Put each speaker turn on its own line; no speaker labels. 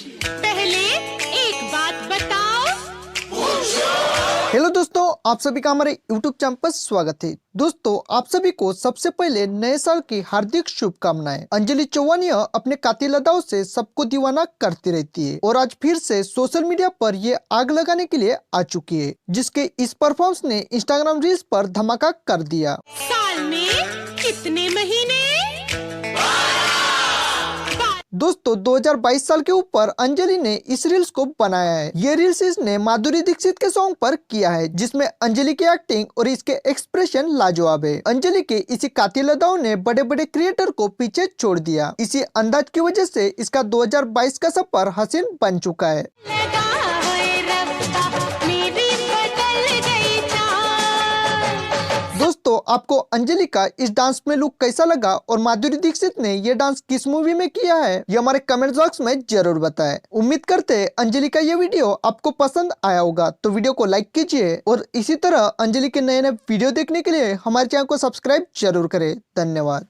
पहले एक बात बताओ।
हेलो दोस्तों, आप सभी का हमारे YouTube चैनल पर स्वागत है। दोस्तों, आप सभी को सबसे पहले नए साल की हार्दिक शुभकामनाएं। अंजलि चौहानिया अपने कातिल अदाओं से सबको दीवाना करती रहती है और आज फिर से सोशल मीडिया पर ये आग लगाने के लिए आ चुकी है, जिसके इस परफॉर्मेंस ने इंस्टाग्राम रील्स पर धमाका कर दिया।
साल में कितने महीने?
दोस्तों, 2022 साल के ऊपर अंजलि ने इस रील्स को बनाया है। ये रील्स इसने माधुरी दीक्षित के सॉन्ग पर किया है, जिसमें अंजलि की एक्टिंग और इसके एक्सप्रेशन लाजवाब है। अंजलि के इसी कातिल अदाओं ने बड़े बड़े क्रिएटर को पीछे छोड़ दिया। इसी अंदाज की वजह से इसका 2022 का सफर हसीन बन चुका है। दोस्तों, आपको अंजलि का इस डांस में लुक कैसा लगा और माधुरी दीक्षित ने ये डांस किस मूवी में किया है, ये हमारे कमेंट बॉक्स में जरूर बताएं। उम्मीद करते हैं अंजलि का ये वीडियो आपको पसंद आया होगा, तो वीडियो को लाइक कीजिए और इसी तरह अंजलि के नए नए वीडियो देखने के लिए हमारे चैनल को सब्सक्राइब जरूर करें। धन्यवाद।